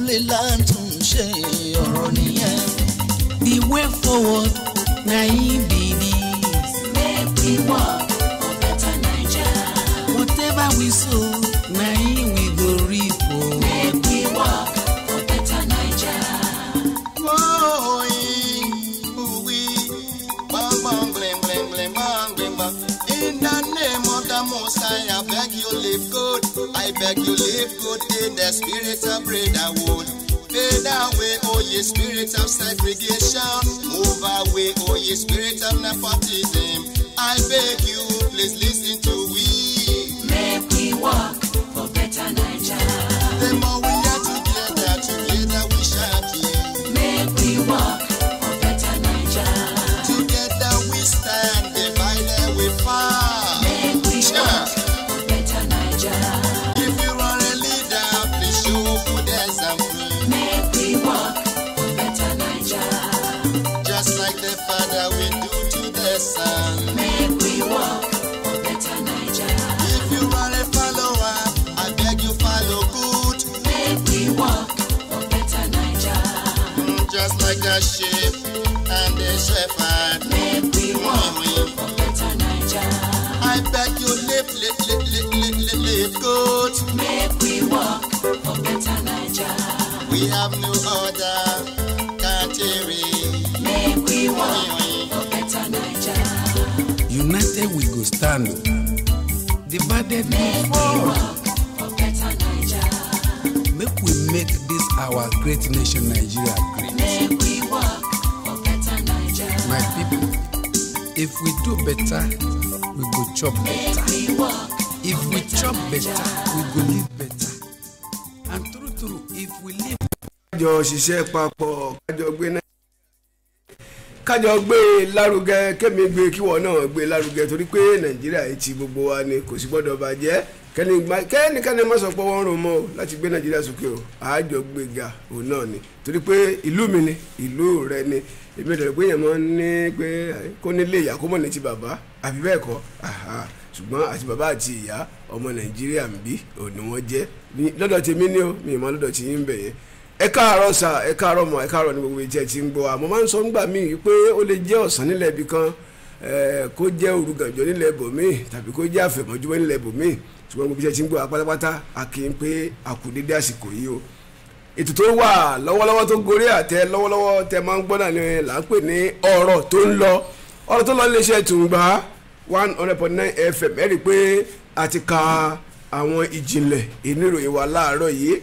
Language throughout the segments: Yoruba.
lè látúnṣe ọ̀rọ̀ nìyẹn. The way forward na him be this. Make we work for better Naija. Whatever we sow na him we go reap o. Make we work for better Naija. In the name of the Most High, I beg you live good. I beg you live good in the spirit of brotherhood. Fade away, oh ye spirit of segregation. Move away, oh ye spirit of nepotism. I beg you, please listen to we. Make we work for better Naija. The more we are together, together we shall be. Make we work for better Naija. Together we stand, divided we fall. Make we work for better Naija. If you are a leader, please show good example. Make we work for better Naija. Just like the Father we do to the Son. Make we work for better Naija. If you are a follower, I beg you follow good. Make we work for better Naija. Just like the sheep and the shepherd. Make we work for better Naija. I beg you live good. Make we work for better Naija. We have no other country. Make we work for better Naija. United we go stand, divided we Make we fall. work for better Naija. Make we make this our great nation Nigeria great. Make we work for better Naija. My people, if we do better, we go chop Make better. we work. If we chop better, we go live better. And true, if we live. kájọ ṣiṣẹ́ papọ̀ kájọ gbé lárugẹ kémi gbé kíwọ náà gbé lárugẹ torí pé nàìjíríà yìí ti gbogbo wa ni kò sí gbọ́dọ̀ bàjẹ́ kẹ́nikẹ́ni má sọ pé wọ́n rún mọ́ láti gbé nàìjíríà sókè o àájọ gbéga òun náà ni torí pé ìlú mi ni ìlú rẹ ni èmi ò dẹ̀ pé èèyàn máa ń ní pé kó nílé ìyá kó mọ̀ ní ti bàbá àbí bẹ́ẹ̀ kọ́ ṣùgbọ́n àti bàbá àti ìyá ọmọ nàìjíríà ń bí òní wọ́n jẹ́ lọ́dọ̀ tèmi ni o mi ì mọ lọ́dọ̀ tí yín bẹ̀ yẹn ẹ káàárọ̀ sà ẹ káàárọ̀ mọ̀ ẹ káàárọ̀ ní gbogbo ìjẹ́ tí ń gbọ́ àmọ́ máa ń sọ nígbà míì pé ó lè jẹ́ ọ̀sán nílẹ̀ ibì kan kó jẹ́ òrùgànjọ́ nílẹ̀ ibòmíì tàbí kó jẹ́ àfẹ̀mọ́júmọ́ nílẹ̀ ibòmíì ṣùgbọ́n gbogbo ìjẹ́ tí ń gbọ́ apátápátá a kì í pé a kù dédé àsìkò yìí o ètò tó wà lọ́wọ́lọ́wọ́ tó gorí àtẹ lọ́wọ́lọ́wọ́ tẹ máa ń gbọ́ náà ni là ń pè ní ọ̀rọ̀ tó ń lọ iléeṣẹ́ Tùngbà 100.9 FM ẹ rí i pé a ti ka àwọn ìjìnlẹ̀ ìníròyìn wa láàárọ̀ yìí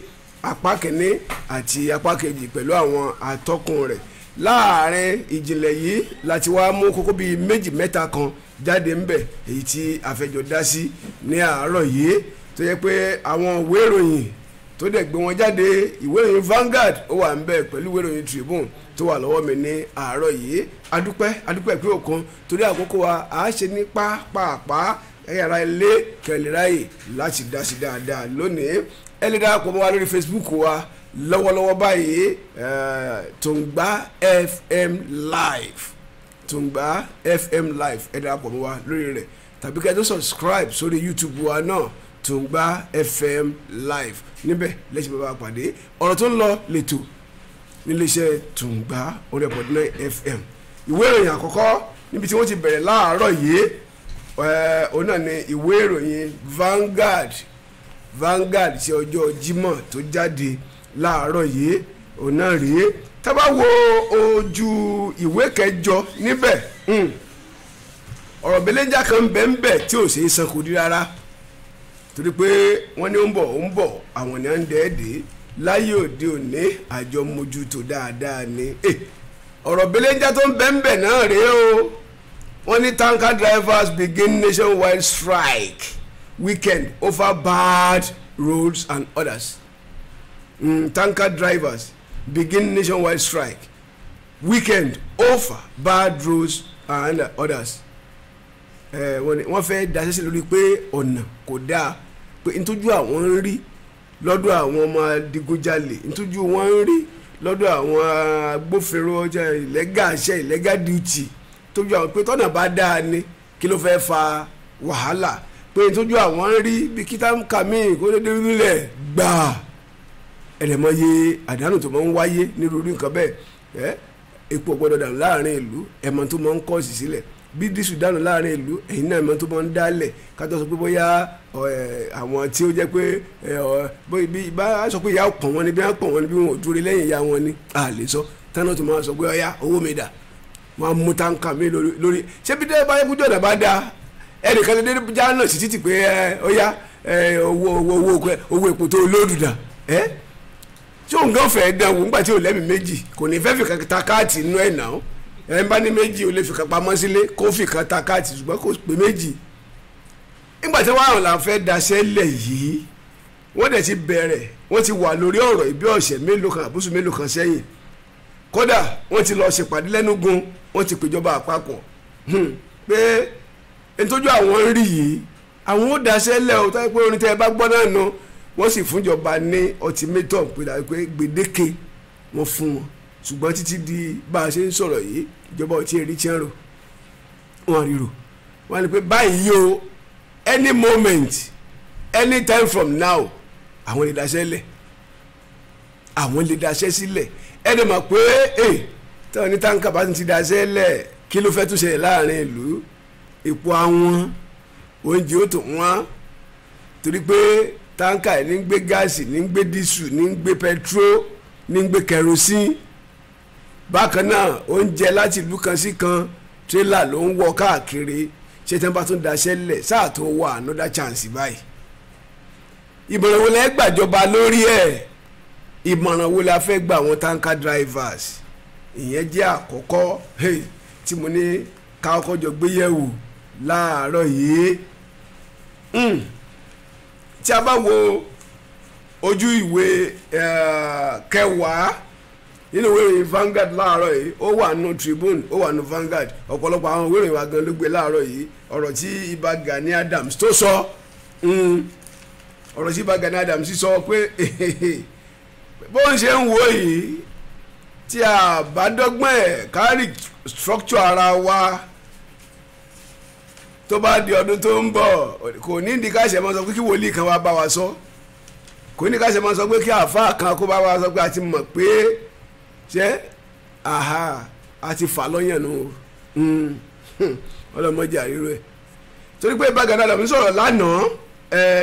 apá kìíní àti apá kejì pẹ̀lú àwọn atọ́kùn rẹ̀ láàárín ìjìnlẹ̀ yìí láti wá mú kókó bíi méjì mẹ́ta kan jáde ńbẹ̀ èyí tí a fẹ́ jọ dá sí ní àárọ̀ yìí tó yẹ pé àwọn ìwé ìròyìn tó dẹ̀ gbé wọn jáde ìwé ìròyìn Vanguard ó wà ńbẹ̀ pẹ̀lú ìwé ìròyìn Tribune tó wà lọ́wọ́ mi ní àárọ̀ yìí adúpẹ́ pé òkan torí àkókò wa à á ṣe ní pápápá ẹ̀yàrá ilé kẹlẹ́ráyè láti dá sí dáadáa lónìí ẹ lè darapọ̀ mọ́ wa lórí Facebook wa lọ́wọ́lọ́wọ́ báyìí Tùngbà FM Live Tùngbà FM Live ẹ darapọ̀ mọ́ wa lórí rẹ̀ tàbí kẹ́ ẹ tó subscribe sórí YouTube wa náà Tùngbà FM Live níbẹ̀ lẹ́sìn bàbá pàdé ọ̀rọ̀ tó ń lọ lẹ́tọ̀ níléeṣẹ́ Tùngbà 100.9 FM ìwé ìròyìn àkọ́kọ́ níbi tí wọ́n ti bẹ̀rẹ̀ láàárọ̀ yìí òun náà ni ìwé ìròyìn Vanguard ti ọjọ́ Jímọ̀ tó jáde láàárọ̀ yìí òun náà rèé tá bá wo ojú ìwé kẹjọ níbẹ̀ ọ̀rọ̀ belenja kan bẹ́ẹ̀ tí ò ṣeé san kò dí rárá torí pé wọ́n ní ó ń bọ̀ àwọn ni à ń dẹ́ẹ̀dẹ́ láyé òde òní àjọ mójútó dáadáa ni ọ̀rọ̀ belenja tó ń bẹ́ẹ̀ náà rèé o wọ́n ní tanker drivers begin nationwide strike weekend over bad roads and others. Tanker drivers begin nationwide strike weekend over bad roads and others. Wọ́n fẹ́ dasẹ́sẹ́ lórí pé ọ̀nà kò dáa pé ntójú àwọn ń rí lọ́dọ̀ àwọn ọmọ adigunjalè ntójú wọn ń rí lọ́dọ̀ àwọn agbófinró illegal duty tójú àwọn pé tọ́nà bá dáa ni kí ló fẹ́ fa wàhálà pé tójú àwọn ń rí bí kíta kàmí kó dédé nílẹ̀ gbà ẹ̀rẹ̀mọye àdánù tó máa ń wáyé nírúurú nǹkan bẹ́ẹ̀ epo gbọ́dọ̀ dànù láàrin ìlú ẹ̀mọ tó máa ń kọ́ sí sílẹ̀ bí dísù dànù láàrin ìlú ẹ̀yìn náà ẹ̀mọ tó máa ń dálẹ̀ kátó sọ pé bóyá àwọn tí ó jẹ́ pé bá sọ pé ìyá pọ̀ wọn ni bí wọ́n pọ̀ wọn ni bí wọ́n ò dúró lẹ́yìn ìyá wọn ni a lè sọ tánà tó máa sọ pé ọ̀yá owó mi dà wọ́n á mú táǹkà mi lórí ṣé bí dẹ́rẹ́ bá yẹ kújọ́ ọ̀dà bá da ẹnìkan lè dé já náà sí títì pé ọ̀yá owó epo tó lóòdù dà tí òun gan fẹ́ dán wò ńgbà tí ò lẹ́mìí méjì kò ní fẹ́ fi kan ta káàtì inú ẹ̀ náà ẹ̀ ń bá ní méjì ò lè fi kan pamọ́ sílé kó fi kan ta káàtì ṣùgbọ́n kò pé méjì nígbà tí wọ́n àwọn là ń fẹ́ daṣẹ́ lẹ̀ yìí wọ́n dẹ̀ ti bẹ̀rẹ̀ wọ́n ti wà lórí ọ̀rọ̀ ìbí ọ̀sẹ̀ mélòó kan àbúṣù mélòó kan sẹ́yìn kódà wọ́n ti lọ ṣèpàdé lẹ́nugun wọ́n ti péjọba àpapọ̀ pé nítorí àwọn ń rí yìí àwọn ó daṣẹ́ lẹ̀ o táyé pé orin tẹ́ ẹ bá gbọ́ náà nù wọ́n sì fúnjọba ní ultimatum pé gbèdéke wọ́n fún wọn ṣùgbọ́n títí di bá a ṣe ń sọ̀rọ̀ yìí ìjọba ò tí ì rí tí ń rò wọ́n ríro wọ́n ní pé báyìí o any moment any time from now àwọn lè daṣẹ́ lẹ̀ àwọn lè daṣẹ́ sílẹ̀ ẹni mọ̀ pé táwọn ní táǹkà bá ti daṣẹ́ lẹ̀ kí ló fẹ́ tún ṣe láàrin ìlú epo àwọn oúnjẹ ó tó wọ́n torí pé táǹkà ní ń gbé gáàsì ní ń gbé dísù ní ń gbé pẹtró ní ń gbé kẹrosín bákan náà oúnjẹ láti ìlú kan sí kan tírélà ló ń wọ káàkiri ṣé tí wọ́n bá tún daṣẹ́ lẹ̀ sáà tó wà another chance báyìí ìmọ̀ràn wo lẹ́ gbàjọba lórí ẹ̀ ìmọ̀ràn wo la fẹ́ gba àwọn tanker drivers ìyẹn jẹ́ àkọ́kọ́ tí mo ní ká kọ́kọ́ jọ gbéyẹ̀wò láàárọ̀ yìí tí a bá wo ojú ìwé kẹwàá nínú ìwé ìròyìn Vanguard láàárọ̀ yìí ó wà nù Tribune ó wà nù Vanguard ọ̀pọ̀lọpọ̀ àwọn ìwé ìròyìn wa gan ló gbé láàárọ̀ yìí ọ̀rọ̀ tí Ìbà Gani Adams tó sọ ọ̀rọ̀ tí Ìbà Gani Adams sọ pé bó ń ṣe ń wo yìí tí a bá dọ́gbọ́n ẹ̀ kárí structure ara wa tó bá di ọdún tó ń bọ̀ kò ní ìdí ká ṣe máa sọ pé kí wòlíì kan wá bá wa sọ kò ní ká ṣe máa sọ pé kí àáfàá kan kó bá wa sọ pé a ti mọ̀ pé ṣé a ti fà lọ́yàn nù ọlọ́mọdé àríro ẹ̀ torí pé Ìbà Gani Adams sọ̀rọ̀ lánàá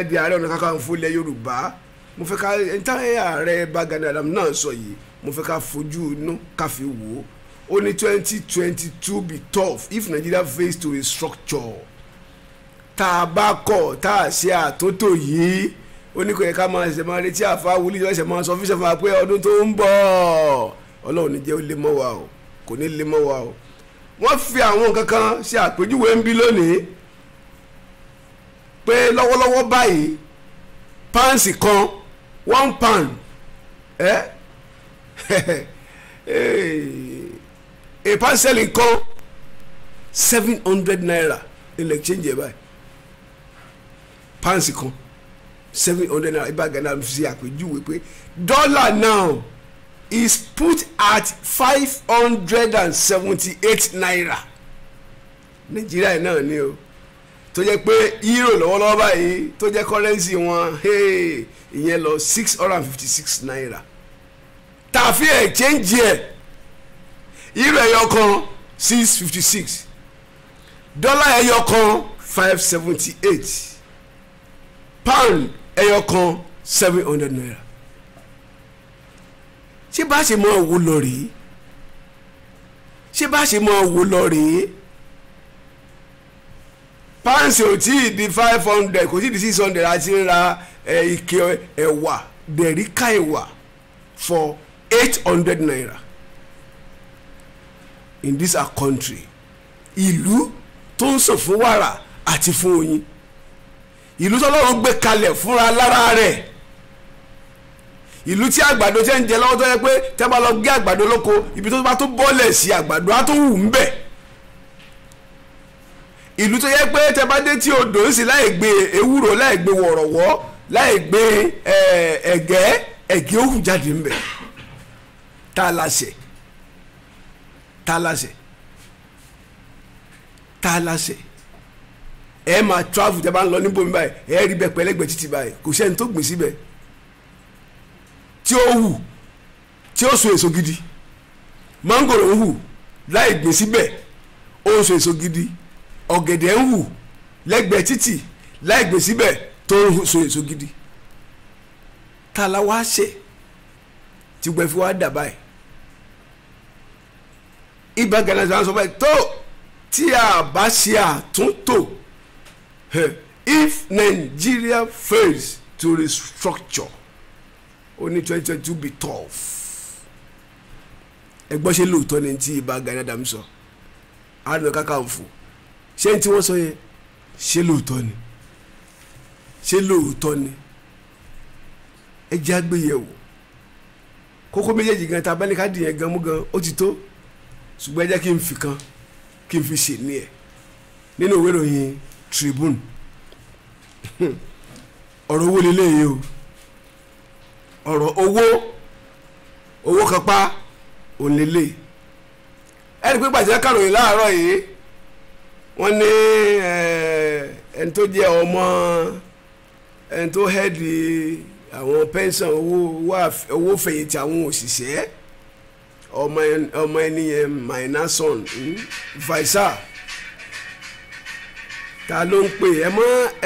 di Ààrẹ Ọ̀nà Kakanfò ilẹ̀ Yorùbá mo fẹ́ ká ẹ̀ńtàyà ààrẹ Ìbà Gani Adams náà sọ yìí mo fẹ́ ká fojú inú ká fi wò ó ní 2022 be tough if Nigeria fails to restructure tá a bá kọ̀ tá a ṣe àtúntò yìí ó ní kò yẹ ká máa ṣe máa retí àfa wúlí ṣe máa sọ fíṣẹ́ fún wa pé ọdún tó ń bọ̀ Ọlọ́run ní jẹ́ ó lè mọ́ wa o kò ní lè mọ́ wa o wọ́n fi àwọn nǹkan kan ṣe àpèjúwe ń bí lónìí pé lọ́wọ́lọ́wọ́ báyìí páǹsì kan £1 a pound selling kan 700 naira in exchange ẹ̀ báyìí páǹsì kan 700 naira Ìbà Gani Adams fi àpèjúwe pé dollar now is put at 578 naira Nàìjíríà náà ni o tó jẹ́ pé euro lọ́wọ́lọ́wọ́ báyìí tó jẹ́ currency wọn ìyẹn lọ 656 naira tàfi exchange ẹ̀ euro ẹyọ kan 656 dollar ẹyọ kan 578 pound ẹyọ kan 700 naira ṣé bá ṣe mọ owó lọ rèé pounds ò tí ì di 500 kò tí ì di 600 àti ń ra ike ẹ̀wà dẹ̀ríkà ẹ̀wà for 800 naira in this our country ìlú tó ń sàn fún wàrà àti fún oyin ìlú tó lọ́rùn gbé kalẹ̀ fúnra lára rẹ̀ ìlú tí àgbàdo tẹ́ ń jẹ lọ́wọ́ tó yẹ pé tẹ́ bá lọ gé àgbàdo lóko ibi tó bá tó bọ́lẹ̀ sí àgbàdo á tó wù ń bẹ̀ ìlú tó yẹ pé tẹ́ bá dé tí odò ń sì láì gbé ewúro láì gbé wọ̀rọ̀wọ́ láì gbé ẹ̀gẹ́ òhù jáde ń bẹ̀ tá a láṣẹ ẹ máa travel tẹ́ bá ń lọ níbo mi báyìí ẹ rí bẹ́ẹ̀ pẹ́lẹ́gbẹ̀ẹ́ títì báyìí kò sẹ́ni tó gbìn síbẹ̀ tí ó hù tí ó so èso gidi mángòrò ń hù láì gbìn síbẹ̀ ó ń so èso gidi ọ̀gẹ̀dẹ̀ ń hù lẹ́gbẹ̀ẹ́ títì láì gbìn síbẹ̀ tó ń so èso gidi ta la wá ṣe tí gbẹ fi wá dà báyìí Ìbà Gani Adams sọ báyìí tó tí a bá ṣe àtúntò if Nigeria fails to restructure only 2022 be tough ẹgbọ́n ṣe lóòótọ́ ni tí Ìbà Gani Adams sọ Ààrẹ Ọ̀nà Kakanfò ṣé ní tí wọ́n sọ yẹn ṣé lóòótọ́ ni ṣé lóòótọ́ ni ẹ jẹ́ àgbéyẹ̀wò kókó méjèèjì gan ta bẹ́ẹ̀ ní ká dìyẹn gan mú gan ó ti tó ṣùgbọ́n ẹ jẹ́ kí n fi kan kí n fi ṣe ní ẹ̀ nínú ìwé ìròyìn Tribune ọ̀rọ̀ owó lélẹ́yìí o ọ̀rọ̀ owó kan pa òun lélẹ́yìí ẹni pé gbàjẹ́ kàròyìn láàárọ̀ yìí wọ́n ní ẹni tó jẹ́ ọmọ ẹni tó hẹ́ẹ̀dì àwọn pension owó fẹ̀yìntì àwọn òṣìṣẹ́ ọmọ ẹni yẹn minor son Faisal ta ló ń pè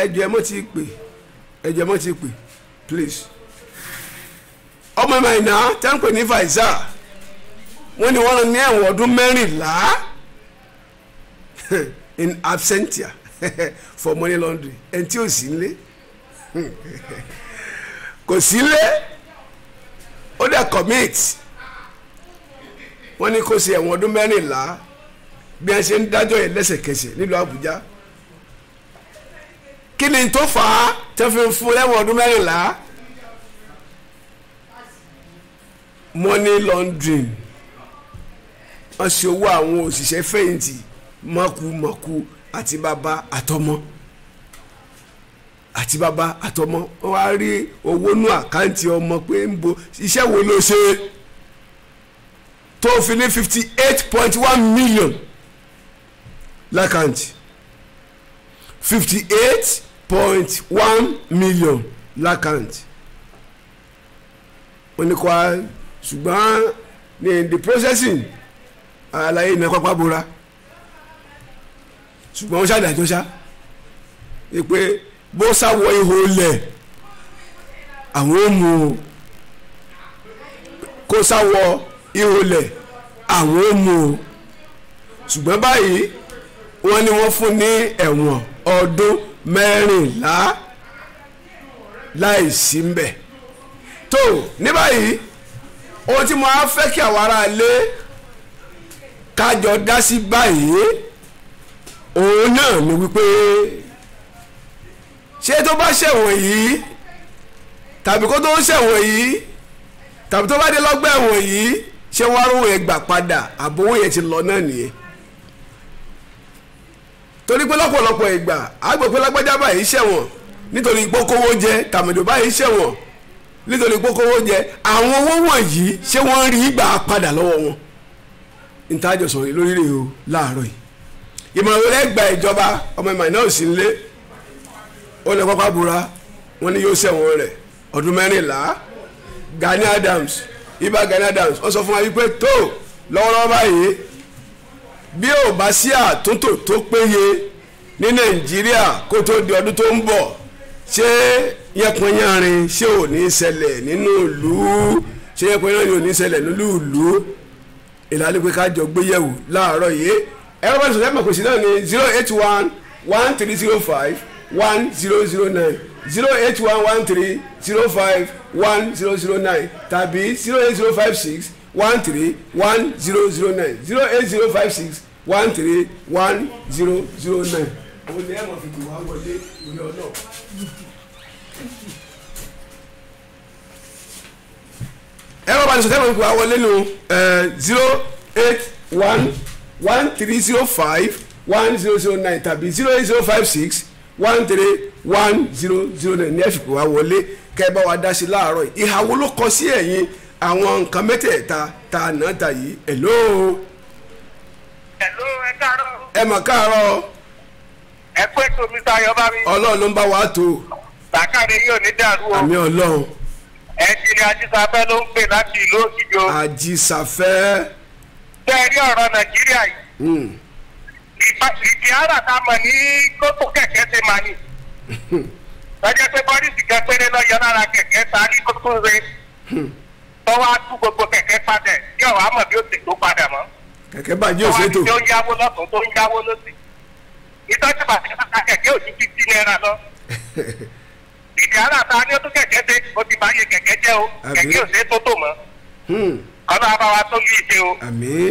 ẹjọ́ ẹ mọ́ ti pè please ọmọ minor tẹ́ ń pè ní Faisal wọ́n ní wọ́n ní ẹ̀wọ̀n ọdún 14 in absentia for money laundering ẹni tí ò sí nílé kò sí nílé ó dẹ̀ commit wọ́n ní kó ṣe ẹ̀wọ̀n ọdún 14 bí wọ́n ṣe ń dájọ́ yẹn lẹ́sẹ̀kẹsẹ̀ nílùú Àbújá kí ni tó fà á tẹ́ fi ń fún lẹ́wọ̀n ọdún 14 money laundering wọ́n ṣe owó àwọn òṣìṣẹ́ fẹ̀yìntì mọ̀kùmọ̀kù àti bàbá àtọmọ wọ́n wá rí owó nú àkáǹtì ọmọ pé ń bo iṣẹ́ wo ló ṣe tó fi ní 58.1 million lákàǹtì 58.1 million lákàǹtì wọ́n ní kó a ṣùgbọ́n ní the processing àlàyé ìnáwó pápá bora ṣùgbọ́n wọ́n ṣàdájọ́ ṣá pé bó sáwọ ihò lẹ̀ àwọn ò mú o kó sáwọ ihò lẹ̀ àwọn ò mú o ṣùgbọ́n báyìí wọ́n ní wọ́n fún ní ẹ̀wọ̀n ọdún 14 láì sí mbẹ̀ tó ní báyìí ohun tí mo á fẹ́ kí àwọn ará ilé kájọ dá sí báyìí òun náà ni wípé ṣé tó bá ṣẹ̀wọ̀n yìí tàbí kó tó ṣẹ̀wọ̀n yìí tàbí tó bá dé lọ́gbà ẹ̀wọ̀n yìí ṣé wọ́n arúgbó yẹn gbà padà àbówó yẹn ti lọ náà nìyẹn torí pé lọ́pọ̀lọpọ̀ ìgbà àgbẹ̀ pé lágbájá báyìí ṣẹ̀wọ̀n nítorí ìpókówó jẹ tàmídò báyìí ṣẹ̀wọ̀n nítorí ìpókówó jẹ àwọn owó wọ̀nyí ṣé wọ́n rí gbà padà lọ́wọ́ wọn ìtajọsọ yìí lórí rẹ̀ o láàárọ̀ yìí ìmọ̀ràn rẹ̀ gba ìjọba ọmọ ìmọ̀ náà sì ń lé ó lè pápá búra wọn ni yóò ṣẹ̀wọ̀n rẹ̀ ọdún 14 Gani Adams Ìbà Gani Adams ó sọ fún wa wípé tó lọ́wọ́lọ́wọ́ báyìí bí ò bá sí àtúntò tó péye ní Nàìjíríà kó tó di ọdún tó ń bọ̀ ṣé yẹpọnyánrin ṣé ò ní ṣẹlẹ̀ nínú ìlú ṣé yẹpọnyánrin ò ní ṣẹlẹ̀ nínú ìlú ìlànà pé ká jọ gbéyẹ̀wò láàárọ̀ yìí ẹ̀rọ bá sọ̀rọ̀ ẹ̀mọ̀ kò sí náà ní 08113051009 08113051009 tàbí 08056131009 08056131009. òun ni ẹ̀mọ̀ fi gbé wá wọlé ìwé ọ̀nà. ẹ̀rọ bá sọ̀rọ̀ ẹ̀mọ̀ fi gbé wá wọlé nù 08113051009 tàbí 08056131009 ní ẹ̀fìpé wa wọlé kẹ́ ẹ bá wa dá sí láàárọ̀ yìí ìhàwó ló kọ sí ẹ̀yìn àwọn nǹkan mẹ́tẹ̀ẹ̀ta tá a náà ta yìí hello. hello ẹ káàárọ̀. ẹ mà káàárọ̀. ẹ pé tomi táyọ̀ bá mi. ọlọ́run ló ń bá wa tó. bàkàrẹ yóò ní dàrú o. àmì ọlọ́run. ẹnjìnì Ajísafẹ́ ló ń pè láti ìlú Ògìjò. Ajísafẹ́. bẹ́ẹ̀ rí ọ̀rọ̀ Nàìjíríà yìí. ìdí ara tá a mọ̀ ní kókó kẹ̀kẹ́ ṣe máa ní. lọ́jọ́ pé bọ́dísì kan péré lọ yọ lára kẹ̀kẹ́ ta ní kókó rẹ̀. tọ́wọ́ á tú gbogbo kẹ̀kẹ́ padà tí ọ̀rọ̀ àmọ̀ bí ó ti tó padà mọ́. Kẹ̀kẹ́ bàjẹ́ òṣètò. tó ń yáwó lọ́tún tó ń yáwó lọ́sì. ìtọ́jú bàtà kẹ̀kẹ́ òjú 50 naira lọ. ìdí ara ta ni ó tún kẹ̀kẹ́ dé ó ti báyé kẹ̀kẹ́ jẹ́ o kẹ̀kẹ́ ò ṣe é tó tò mọ́. ọ̀nà àbáwá tó ní ìṣe o. Àmín.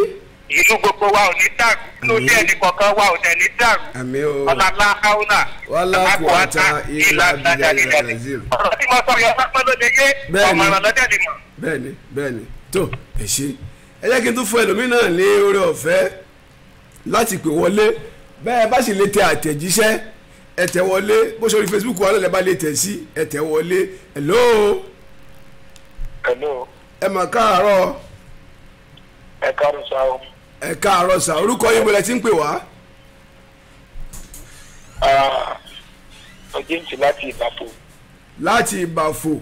ìlú gbogbo wa ò ní dàrú inú ilé ẹnì kọ̀ọ̀kan wa ò dẹ̀ ní dàrú. Àmín o. ọ̀nà láhàúnà wàlákùwàtà ilà bíyà nàìjíríà. ọ̀rọ̀ tí mo sọ yọ sápẹ́ ló lè yé ọ̀mọ̀ràn lọ́jọ́ lè mọ̀. bẹ́ẹ̀ni tó ẹ ṣe ẹ jẹ́ kí n tún fún ẹlòmíràn ní oore ọ̀fẹ́ láti pè wọlé bẹ́ẹ̀ bá sì lè tẹ àtẹ̀jíṣẹ́ ẹ tẹ̀ wọlé bó ṣe orí Facebook wa lọ́lẹ̀ bá lè tẹ̀ sí ẹ tẹ̀ wọlé. hello. hello. ẹ mà káàárọ̀. ẹ káàárọ̀ sá o. ẹ káàárọ̀ sá orúkọ yín bọ̀lẹ̀ tí ń pè wá. James láti Ìbàfò. láti Ìbàfò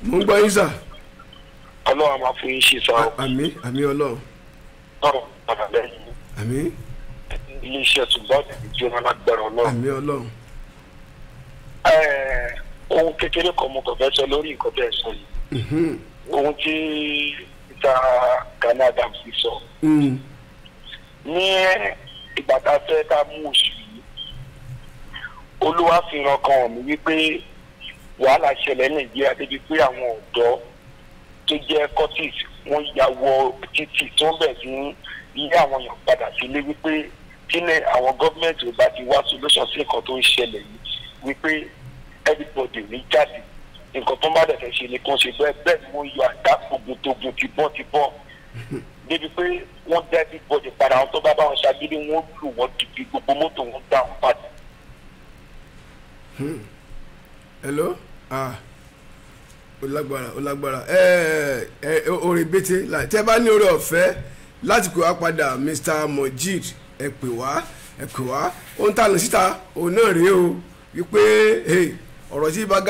mo ń gbọ́ yín sà. Ọlọ́run a máa fún yín ṣe sá o. àmín Ọlọ́run. ọ̀rọ̀ padà lẹ́yìn. àmín. iléeṣẹ́ ṣùgbọ́n ìjọba lágbára Ọlọ́run. àmín Ọlọ́run. ohun kékeré kan mo kàn fẹ́ sọ lórí nǹkan bẹ́ẹ̀ sọ yìí. ohun tí Mr. Gani Adams sọ. ní ìgbà tá a fẹ́ ká mú oṣù yìí Olúwa fi hàn kan mi wípé wàhálà ṣẹlẹ̀ Nàìjíríà débi pé àwọn ọ̀dọ́ tó jẹ́ Curtis wọ́n ya wọ títì tó ń bẹ̀ sí ilé àwọn èèyàn padà sílé wípé kílẹ̀ àwọn gọ́ọ̀mẹ̀ntì ò bá ti wá solution sí nǹkan tó ń ṣẹlẹ̀ yìí wípé everybody ní jáde nǹkan tó ń bá dẹ̀ fẹ́ ṣe ni kò ṣe bẹ́ẹ̀ ni wọ́n yọ àdá togun tibọ́n débi pé wọ́n dá everybody padà àwọn tó bá wọn ṣàgídí wọ́n lù wọ́n dìbì gbogbo mọ́tò wọn dá wọn padà. hello ó lágbára orin bété tẹ́ bá ní oore ọ̀fẹ́ láti pè wá padà Mr. Mojid ẹ pè wá ohun tá a lọ síta òun náà rèé o wípé ọ̀rọ̀ tí bá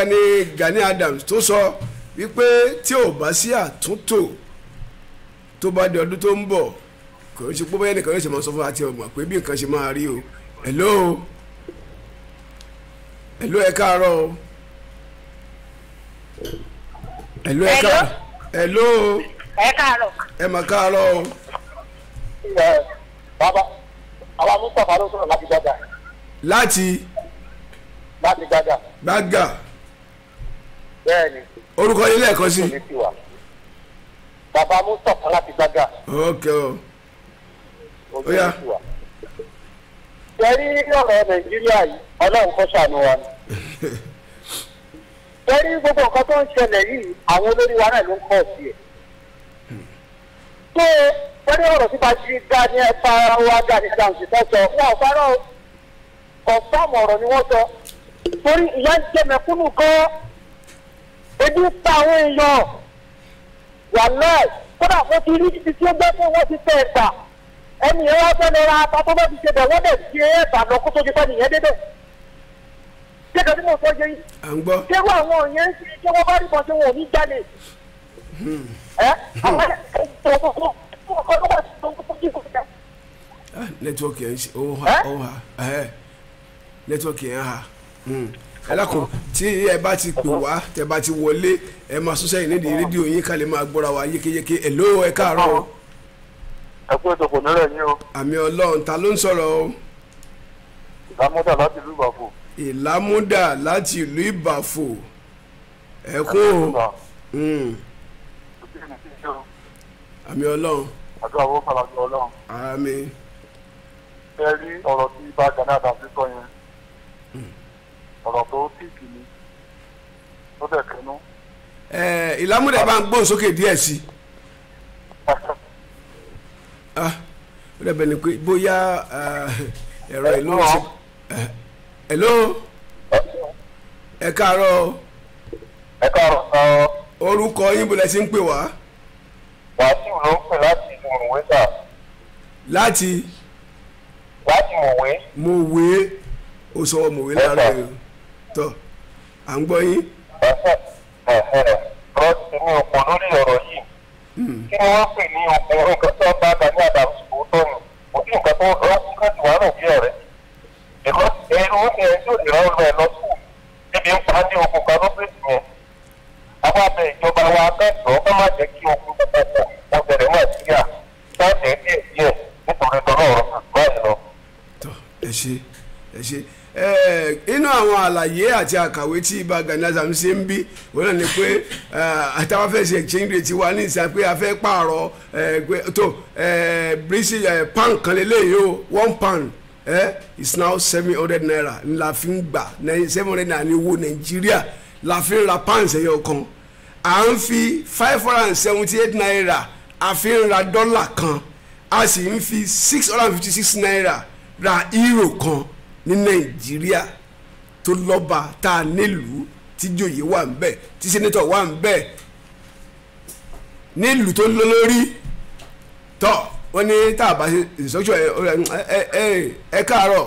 Gani Adams tó sọ wípé tí ò bá sí àtúntò tó bá di ọdún tó ń bọ̀ kò ń ṣe pé bóyá nìkan yóò ṣe máa sọ fún wa àti ọgbà pé bí nǹkan ṣe máa rí o. hello ẹ káàárọ̀ o. hello ẹ káàárọ̀ ẹ mà káàárọ̀ o. bàbá àwa Mustapha ló sọ̀rọ̀ láti Gbàgà. láti Gbàgà. bẹ́ẹ̀ni. orúkọ yín lẹ́ẹ̀kan sí. bàbá Mustapha láti Gbàgà. ok o. ó yá. Tẹ́rí ọ̀rọ̀ Nàìjíríà yìí Ọlọ́run kó ṣàánú wa ni. Tẹ́rí gbogbo nǹkan tó ń ṣẹlẹ̀ yìí àwọn olórí wa náà ló ń kọ̀ sí ẹ̀. tó tẹ́rí ọ̀rọ̀ tí bá ti dá ní ẹ̀fà wa Gani Adams tó sọ wọn ò fárọ̀ kọ̀ọ̀fáàmù ọ̀rọ̀ ni wọ́n sọ. torí ìyà ń jẹ mẹ̀kúnnù gan-an ebi ń pa àwọn èèyàn wàláì kódà mo ti rí ibi tí ó gbẹ́ fún wọn ti tẹ̀ ẹ̀gbà ẹni yẹn wá fẹ́ lọ ra ata tó bá ti ṣe bẹ̀ wọ́n dẹ̀ ṣe ẹ̀bà lọ kó tó di fẹ́ni yẹn débẹ̀. ṣéka tí mo sọ yẹ yìí. à ń gbọ́. ṣé wọ́n àwọn yẹn ń ṣe ṣé wọ́n bá rí bọ́ ṣé wọn ò ní jáde. àwọn nẹ́tíwọ́ọ̀kì yẹn ó ha nẹ́tíwọ́ọ̀kì yẹn ha ẹ lákùn tí ẹ bá ti pè wá tẹ bá ti wọlé ẹ máa sún sẹ́yìn nídìí rédíò yín ká lè máa gbọ́ra wa yékéyéké ẹ ló ẹ káàárọ̀ o. ẹ kú ètò kò nílẹ̀ yín o. àmì Ọlọ́run ta ló ń sọ̀rọ̀ o. Ìlámúdà láti ìlú Ìbàfò. Ìlámúdà láti ìlú Ìbàfò ẹ kú o. àmì Ọlọ́run. àdúrà owó falajọ Ọlọ́run. àmì. ẹ rí ọ̀rọ̀ tí bá Gani Adams sọ yẹn ọ̀rọ̀ tó tíìkì ni tó dẹ̀ kẹnu. Ìlámúdà bá ń gbóhùn sókè díẹ̀ sí i. ó dẹ̀ bẹ̀ ni pé bóyá ẹ̀rọ ìlú ṣe. hello ẹ káàárọ̀. ẹ káàárọ̀. orúkọ yín bó lẹ ti ń pè wá. Wàásù ló ń pè láti Mòwe sà. láti. Mòwe. Mòwe ó sọ Mòwe lára ẹ̀ tọ́ à ń gbọ́ yín. rọ́ọ̀tì ní ọ̀pọ̀ lórí ọ̀rọ̀ yìí kí ni wọ́n pè ní ọ̀pọ̀ nǹkan tó bá Gani Adams kò tọ́ ni kò sí nǹkan tó lọ́wọ́ fún káàtì wà náà bí ọ̀rẹ́ ẹ̀rọ oúnjẹ tí ò lè rán ọ̀rọ̀ ẹ̀ lọ sùn níbi ń pa ní okùn kan ló pèsè yẹn àwọn abẹ ìjọba wa akẹ́kọ̀ọ́ kọ́ má jẹ́ kí okùn púpọ̀ ọ̀bẹ̀rẹ̀ Nàìjíríà sáfẹ́ díẹ̀ nítorí tọ́lọ́ ọ̀rọ̀ báyìí lọ. ẹ ṣe inú àwọn àlàyé àti àkàwé tí ibà Gani Adams ṣe ń bí wọn náà ni pé àtàwọn fẹ́ ṣe exchange rate wa ní ìsà pé a fẹ́ pààrọ̀ British pound kan lélẹ́yìí o £1 is now 700 naira la fi ń gbà 700 naira ní owó Nàìjíríà la fi ń ra pounds ẹyọ kan à ń fi 578 naira a fi ń ra dọ́là kan a sì ń fi 656 naira ra euro kan ní Nàìjíríà tó lọ́ba tá a nílùú tí jòyè wà ń bẹ̀ tí sẹ́nẹ́tọ̀ wà ń bẹ̀ nílùú tó lólórí tọ́ wọ́n ní tá a bá ṣe ìsọ́jọ́ ẹ káàárọ̀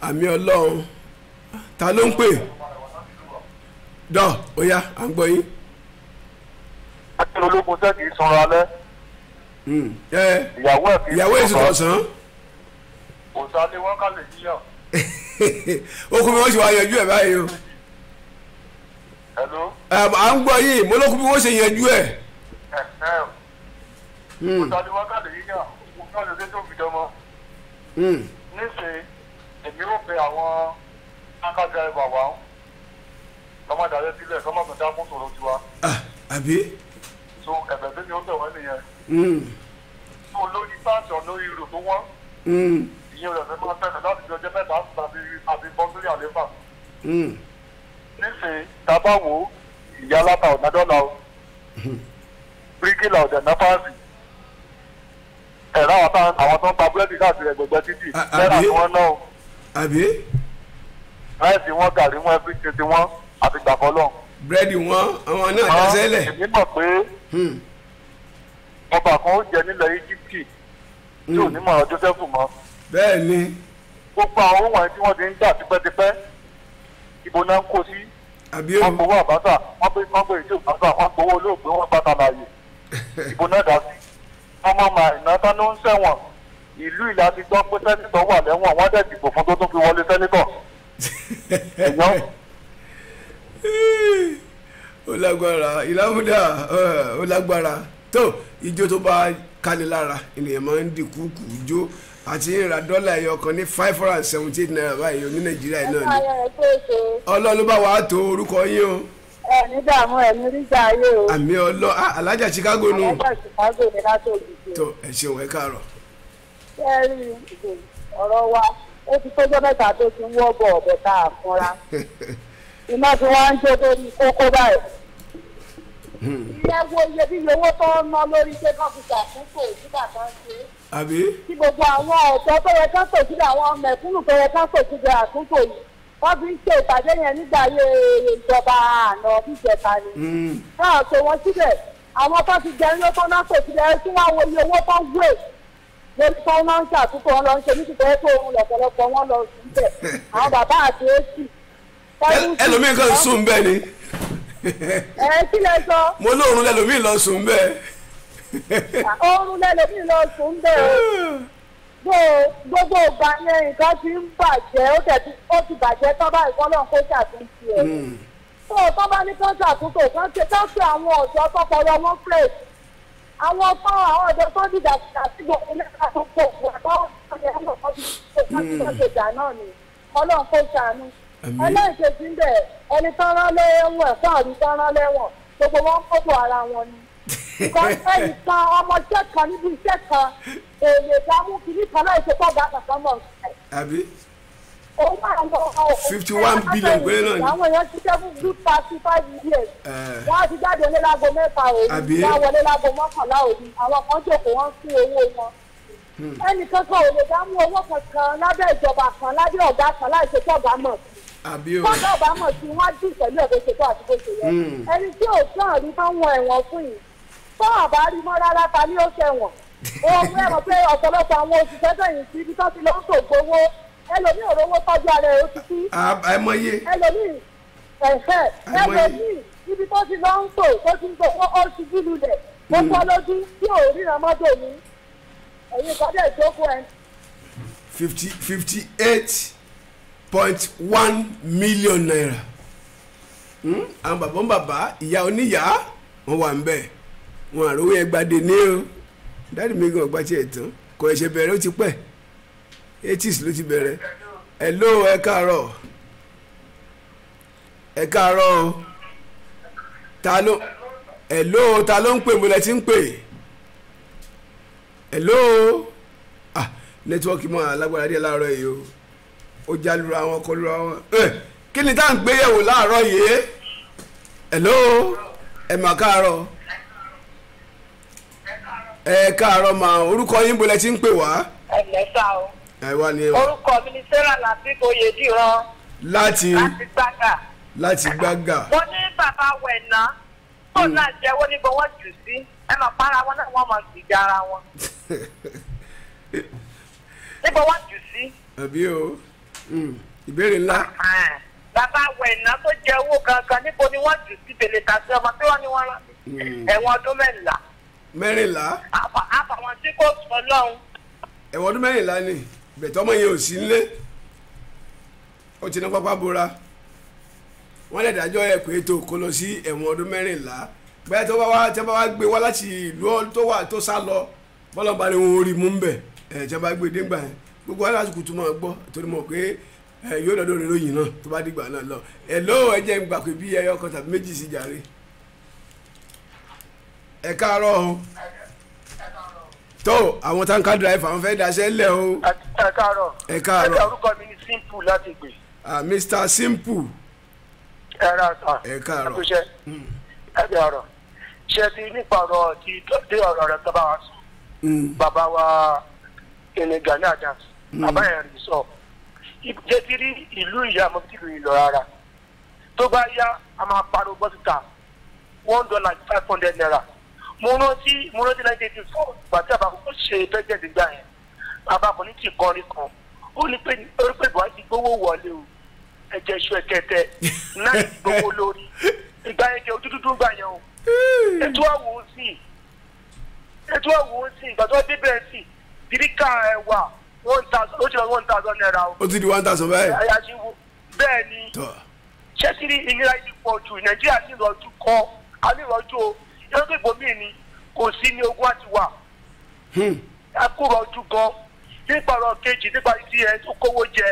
àmì Ọlọ́run ta ló ń pè dọ́ ó yá à ń gbọ́ yín. akérò ológun tẹ́ kì í sanra alẹ́. ìyàwó èsì tọ̀sán. òòtà ni wọ́n kà lè yíyàn. okùn bí wọ́n ṣe wá yanjú ẹ̀ báyìí o. hello. à ń gbọ́ yín mo lókùn bí wọ́n ṣe yanjú ẹ̀. òòtà ni wọ́n kà lè yíyàn òun náà lè dé tó fi dánmọ́. níṣẹ́ èmi ò pe àwọn akájà ẹ̀bà wa kọ́mọ dàrẹ́ sílẹ̀ kọ́mọ tó dá fún sọ̀rọ̀ tiwa. àbí. so ẹ̀bẹ̀ tó ní ó tẹ̀ wọ́n nìyẹn. so lórí sáàtì ọ̀nà ìrò tó wọ́n. ìyẹn rẹ̀ fẹ́ máa tẹ̀lé láti fi ọjọ́ mẹ́ta àti bọ́ sórí àléfà. níṣẹ́ tábà wo ìyá aláta ọ̀nà dọ́là o bíríkìlà ọ̀dẹ̀ náfàásì ẹ̀rọ àwọn tó ń ta búrẹ́dì káàkiri ẹgbẹ̀gbẹ́ títì lẹ́nà tí wọ́n náà. àbí. ráìsì wọn gàrí wọn ẹbí ti wọn àti gbàfọ́lọ́. búrẹ́dì wọn àwọn náà dá sẹ́lẹ̀. èmi mọ̀ pé ọba kan ó jẹ nílẹ̀ Íjíbítì tí ò ní mọ̀ Joseph mọ́. bẹ́ẹ̀ ni. gbogbo àwọn ohun wọ̀nyí tí wọ́n ti ń jà tipẹ́tipẹ́ ibo náà ń kó sí. àbí o. wọ́n gbowó àbáta wọ́n gbé ìjọ àbáta wọ́n gbowó olóògbé wọ́n bá tàlàyé ibo náà dá sí. ọmọ màìnátá ló ń ṣẹ̀wọ̀n ìlú ìlà ti gbọ́ pé sẹ́nitọ̀ wà lẹ́wọ̀n wọ́n dẹ̀ dìbò fún tó tún fi wọlé sẹ́nitọ̀. ó lágbára ìlàmúdà ó lágbára tó ijó tó bá kálí lára ènìyàn máa ń dínkù kù jó àti ìrà dọ́là ẹ̀yọ kan ní 578 naira báyìí ní Nàìjíríà náà ni Ọlọ́run bá wàá tó orúkọ yín o. ẹni dààmú ẹni ríjà ayé o. àmì alájà Chicago nù. alájà Chicago ni láti òjijì. tó ẹ ṣeun ẹ káàárọ̀. kẹ́rì ọ̀rọ̀ wa ó ti tójọ́ mẹ́ta tó ti ń wọ́gbọ̀ ọ̀bẹ tá a fúnra iná tí wọ́n ń jó lórí kókó báyìí. ìyẹn wo iyebíye owó tó ń ná lórí pé kọ́mpútà fún kò sígbà kan ṣe. àbí. tí gbogbo àwọn ọ̀dọ́ tó yẹ kán tò sílẹ̀ àwọn mẹ̀kúnnù tó yẹ kán tò sílẹ̀ àtúntò yìí wọ́n fi ń ṣe ìpàdé yẹn nígbà ayé ìjọba àná bíjẹta ni. náà tó wọ́n síbẹ̀ àwọn tó ti jẹun ló tó náà tò sílẹ̀ tí wọ́n wo iye owó tó gbé lórí tó náà ń ṣàtúntò wọn lọ ń ṣe nítorí pé òun lọ̀pọ̀lọpọ̀ wọn lọ sùn bẹ̀ àwọn bàbá àti èsì. ẹlòmíì kan sùn bẹ́ẹ̀ ni. kí lẹ sọ. mo lóorun lẹlòmíì lọ sùn bẹ́ẹ̀. oorun lẹlòmíì lọ sùn bẹ́ẹ̀ o gbogbo ìgbà yẹn nǹkan ti ń bàjẹ́ ó ti bàjẹ́ tán báyìí kọ́lọ́n kó ṣàtúnṣe ẹ̀. tó o tán bá ní kán ṣàtúntò kán ṣe àwọn ọ̀dọ́ tọpọlọ wọn fresh àwọn ọ̀dọ́ tó dìgbà sí gbogbo nípa tó pọ̀ àtàwọn ọ̀dọ́ tó ti ṣe jà náà ni kọ́lọ́n kó ṣàánú. ẹlẹ́ẹ̀kejì ń bẹ̀ ẹni tán rán lẹ́wọ̀n fún àrí tán rán lẹ́wọ̀n gbogbo wọn kókò ara wọn ni. ẹnìkan ọmọọṣẹ́ kan níbi iṣẹ́ kan èlé ìdààmú kìíní kan láì ṣe tọ́ bá kankan mọ̀ ṣe. àbí. òun máa ń lọ 51 billion péré náà ni. àwọn èèyàn ṣiṣẹ́ fún good 35 years. wọ́n á ti jáde ní láago mẹ́fà òru wọ́n á wọlé láago mọ́kànlá òru àwọn kan jókòó wọ́n sí owó wọn. ẹnìkan kan ò lè dámú owó kankan lábẹ́ ìjọba kan lábẹ́ ọ̀gá kan láì ṣe tọ́ bá mọ̀ sí. àbí o. tọ́jú ọ̀bá mọ̀ sí wọ́n á dì pẹ̀lú ẹ̀kọ́ àti bó ṣe yẹ. ẹni tí ò sàn rí fáwọn ẹ̀wọ̀n fún yìí tó àbá rí mọ́ rárá ta ní ó ṣẹ̀wọ̀n. ohun ẹ̀rọ pé ọ̀pọ̀lọpọ̀ àwọn òṣìṣẹ́ bẹ̀yìn sí ibi tó ti lọ ń ṣògbówó ẹlòmíì òrówó tọ́jú ara ẹ̀ ó ti kú. àìmọye. ẹlòmíì ẹlòmíì ibi tó ti lọ ń tò tó ti ń tò ó ṣubú lulẹ̀ ó tọ́ lójú tí ò ríran mọ́tò ní ẹ̀yin kan dẹ̀ jókòó ẹ̀. 58.1 million naira. Àwọn bàbá ń bàbá ìyá oníyà wọn wà ń bẹ̀ wọn àròwé ẹgbàdé ní o dáàdì mi gan ọgbà tí ẹ̀ tán kò ẹ̀ṣẹ̀ bẹ̀rẹ̀ ó ti pẹ́ 80s ló ti bẹ̀rẹ̀. Hello ẹ káàárọ̀ ẹ káàárọ̀ o ta ló ń pè mo lẹ ti ń pè hello nẹ́tíwọ́ọ̀kì mọ́ alágbára díẹ̀ láàárọ̀ yìí o ó já lura wọn kọ lura wọn kí ni tá à ń gbé yẹ̀wò láàárọ̀ yìí hello ẹ mà káàárọ̀ ẹ káàárọ̀ mà orúkọ yín bo lẹ ti ń pè wá. ẹ lẹ́sà o. ẹ wá ní. orúkọ mi ni sarah lásìkò Oyèdìran. láti Gbágà. láti Gbágà. mo ní bàbá wẹ̀nà tó náà jẹ́wọ́ níbo wọ́n jù sí ẹ máa para wọn náà wọ́n máa sì já ara wọn. níbo wọ́n jù sí. àbí o ìbéèrè ńlá. bàbá wẹ̀nà tó jẹ owó gangan níbo ni wọ́n jù sí bèlè tàbí ọmọ tí wọ́n ní wọ́n rán ẹ̀wọ̀n ọdún 14. 14. àbàwọn tí kò sọ lọ́hùn. ẹ̀wọ̀n ọdún 14 ni bẹ̀tẹ̀ ọmọ yẹn ò sí nílé ó ti ná pápá bora wọ́n lè dájọ́ ẹ̀ pé tó kó lọ sí ẹ̀wọ̀n ọdún 14 bẹ́ẹ̀ tó bá wá gbé wá láti ìlú tó sá lọ bọ́lọ́ba ni wọ́n rí mú ń bẹ̀ tí wọ́n bá gbé dégbà yẹn gbogbo wa láti kùtù máa gbọ́ torí mọ̀ pé yóò lọ́dọ̀ rẹ̀ lóyìn náà tó bá dìgbà náà lọ ẹ̀ lọ́wọ́ ẹ jẹ́ ń gbà pé bí ẹyọ kan tàbí méjì sí jàre ẹ káàárọ̀ o tó àwọn táǹkà driver àwọn fẹ́ daṣẹ́ lẹ̀ o ẹ káàárọ̀ orúkọ mi ni Simple láti gbé. Mr. Simple ẹ káàárọ̀ ẹbí ọ̀rọ̀ ṣe ti nípa ọ̀rọ̀ ti dé ọ̀rọ̀ rẹ̀ tó bá wa sùn bàbá wa kìnìún Gani Adams bàbá yẹn rí sọ jẹ́ ti rí ìlú ìyá mo ti lù lọ rárá tó bá yá a máa pariwo bọ́sítà $1 500 mo rántí 1984 gbàtí àbákò ṣe pẹ́jẹ́dì gbà yẹn àbákò ní ti kọrin kan ó ní pé Buhari ti gbówó wọlé o ẹ̀jẹ̀ iṣu ẹ̀kẹ́tẹ́ náà ti gbówó lórí ìgbà yẹn jẹ ojúdúdú gbà yẹn o ètò àwò sí ìgbà tó débẹ̀ sí tìríkà ẹ̀wà 1,000 ó ti lọ 1,000 naira o. ó ti di 1,000 báyìí. bẹ́ẹ̀ ni ṣẹ́sìrì ìnira ti pọ̀ jù Nàìjíríà ní ìrọ̀jú kọ́ a ní ìrọ̀jú o yẹ́n tó ìbomi ni kò sí ní ogun àti wà. a kó rọ̀jú gan nípa ọ̀rọ̀ kejì nípa ti ẹ̀ tó kówó jẹ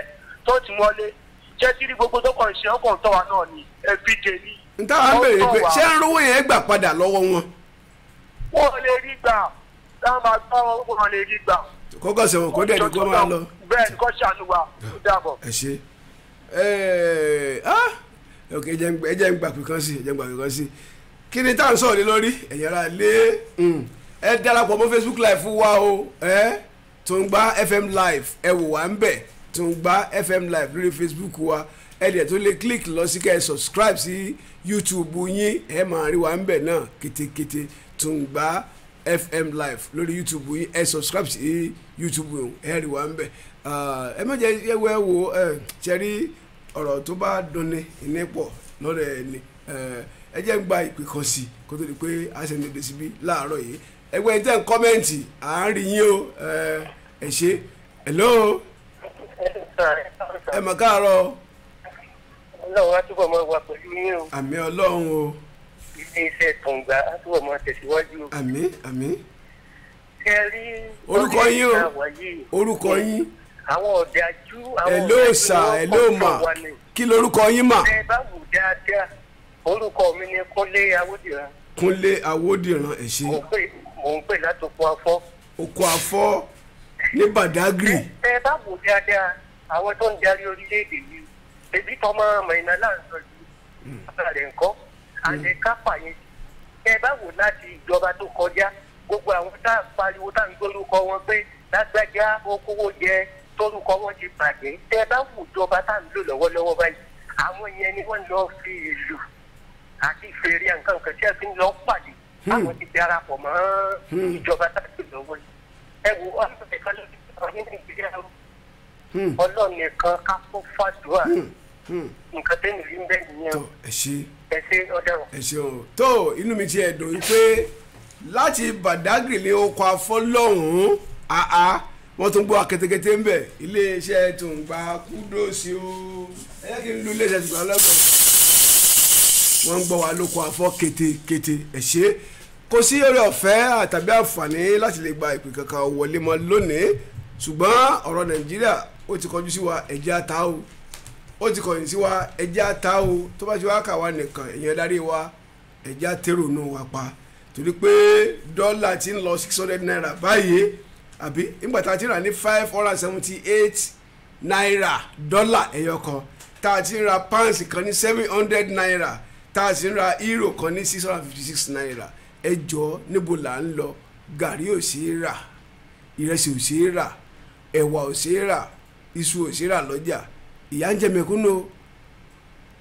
tó ti wọlé ṣẹ́sìrì gbogbo tó kàn ṣe ọkàn tọ́wa náà ni everyday ni. n táwọn béèrè pé ṣé ń rówó yẹn gbà padà lọ́wọ́ wọn. wọ́n lè rí gbà táwọn máa gbọ́ wọn lè rí gbà. kókò sẹ̀wọ̀n kó dẹ̀ ní kó máa lọ. bẹ́ẹ̀ ni kò ṣàánú wa ó dàbọ̀. ẹ ṣe ok ẹ jẹ́ ń gbà pé kan sí kí ni tá à ń sọ̀rọ̀ lé lórí ẹ̀yin ará lé ẹ darapọ̀ mọ́ Facebook live wa o Tungba FM live ẹ wò wá ń bẹ̀ Tungba FM live lórí Facebook wa ẹ dẹ̀ tó lè click lọ sí kẹ́ ẹ subscribe sí YouTube yín ẹ máa rí wa ń bẹ̀ náà kétékété Tungba FM live lórí YouTube yín ẹ subscribe sí YouTube yín ẹ rí wa ń bẹ̀ ẹ má jẹ́ ẹwọ́ ẹ wò ṣe rí ọ̀rọ̀ tó bá dunni ìnípọ̀ lọ́rọ̀ ẹ ni ẹ jẹ́ ń gba ìpè kan sí kó tó di pé a ṣe ní èdè síbí láàárọ̀ yìí ẹgbẹ́ ẹni tẹ́ ń kọ́mẹ́ǹtì à ń rí yín o ẹ ṣe hello ẹ mọ̀ káàárọ̀. Ọlọ́run á túbọ̀ máa wà pẹ̀lú yín o. àmín Ọlọ́run o. ilé iṣẹ́ Tungba á túbọ̀ máa tẹ̀síwájú o. àmín àmín. ṣe rí orúkọ yín o orúkọ yín. àwọn ọ̀dájú hello sir hello ma kí lorúkọ yín mà. ẹ bá wù dáadáa orúkọ mi ni Kúnlé Awódìran. Kúnlé Awódìran ẹ ṣé. mò ń pè láti Oko Afọ́. Oko Afọ́ ní Badagry. ẹ bá wù dáadáa àwọn tó ń darí orílẹ̀-èdè yìí ebi tọmọ mọ̀nà láǹsọ̀ yìí ọ̀gá rẹ̀ ńkọ́ àti kápá yẹn ẹ bá wò láti ìjọba tó kọjá gbogbo àwọn tá à ń pariwo tá à ń gbórúkọ wọn pé lágbájá okòwò jẹ tórúkọ wọn ti bàjẹ́ ẹ bá wò ìjọba tá à ń lò lọ́wọ́lọ́wọ́ báyìí àwọn yẹn ni wọ́n lọ fi ìlú àti fèrè nǹkan kan tí ẹ fi ń lọ pàdé àwọn ti darapọ̀ mọ́ ìjọba tá à ń lò lọ́wọ́ yìí ẹ wò ọlọ́run nìkan ká kó fàdúrà nǹkan tẹ́lẹ̀ rí ń bẹ́ẹ̀ nìyẹn. tó ẹ ṣe ọ̀dà o. ẹ ṣeun tó inú mi ti ẹ̀ dùn pé láti Badagry ní oko afọlọ́hún wọ́n tún gbọ́ akẹ́tẹ́kẹ́tẹ́ ń bẹ̀ iléeṣẹ́ Tùngbà kúdòsí o ẹ kí n lu iléeṣẹ́ Tùngbà lọ́gbọ̀n wọ́n ń gbọ́ wa lóko afọ́ kété ẹ ṣe kò sí oore ọ̀fẹ́ àtàbí àǹfààní láti lè gba ìpè kankan wọlé mọ́ lónìí ṣùgbọ́n ọ̀rọ̀ Nàìjíríà ó ti kọjú sí wa ẹ̀jẹ̀ ata o ó ti kọ̀yìn sí wa ẹ̀jẹ̀ ata o tó bá ti wá kà wá nìkan èèyàn darí wa ẹ̀jẹ̀ àtẹ̀rò náà wá pa torí pé dọ́là ti ń lọ 600 naira báyìí àbí nígbà tá a ti rà ní 578 naira dọ́là ẹyọ kan tá a ti ń ra pounds kan ní 700 naira tá a ti ń ra euro kan ní 656 naira ẹ jọ níbo là ń lọ gàrí ò ṣeé rà ìrẹsì ò ṣeé rà ẹ̀wà ò ṣeé rà iṣu ò ṣeé rà lọ́jà ìyà ń jẹ mẹ̀kúnnù o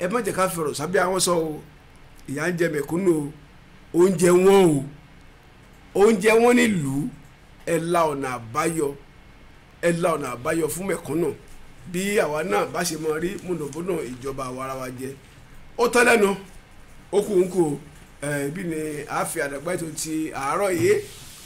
ẹ má jẹ́ ká fẹ̀rọ̀ sábẹ́ àwọn sọ o ìyà ń jẹ mẹ̀kúnnù o oúnjẹ wọn nílùú ẹ la ọ̀nà àbáyọ fún mẹ̀kúnnù bí àwa náà bá ṣe mọ rí múnàbúnà ìjọba àwarawa jẹ ó tọ́ lẹ́nu ó kù ń kù bí ni a fi àdàgbà ètò ti àárọ̀ yìí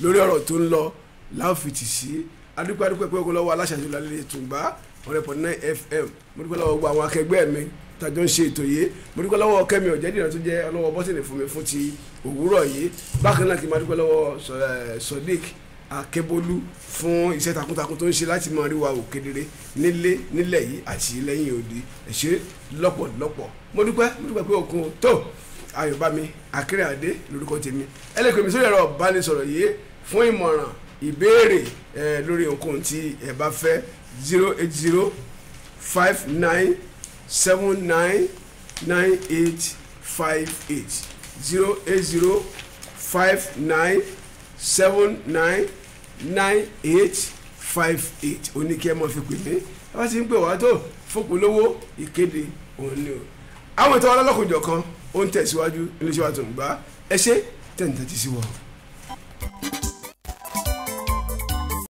lórí ọ̀rọ̀ tó ń lọ láòfìtì sí adúpẹ́ pé ogun lọ́wọ́ aláṣàjò lálẹ́ Tùngbà 100.9 FM mo dúpẹ́ lọ́wọ́ gbogbo àwọn akẹgbẹ́ mi tàjọ ń ṣe ètò yìí mo dúpẹ́ lọ́wọ́ Kẹ́mi Ọ̀jẹ́dìran tó jẹ́ ọlọ́wọ́ bọ́tìnì fún mi fún ti òwúrọ̀ yìí bákan náà kí n máa dúpẹ́ lọ́wọ́ Sodiq Akébólú fún iṣẹ́ takuntakun tó ń ṣe láti máa rí wa wò kedere nílẹ̀ yìí àti lẹ́yìn odi ẹ ṣé lọ́pọ̀lọpọ̀ mo dúpẹ́ pé okun tó Ayọ̀bámi Akérèadé lórúkọ tèmi ẹlẹ́kùn mi sórí ẹ̀rọ ìbánisọ̀rọ̀ yìí fún ìmọ̀ràn ìbéèrè lórí ohunkóhun tí ẹ bá fẹ́ 08059799858 08059799858 oníkẹ́ mọ́ fi pè mí ẹ bá ti ń pè wá tó fòpolówó ìkéde òun ni o àwọn ìtọ́wọ́ lọ́lọ́kùnjọ̀ kan ó ń tẹ̀síwájú iléeṣẹ́ wa Tùngbà ẹ ṣé tẹ̀ǹtẹ̀ ti sí wọn.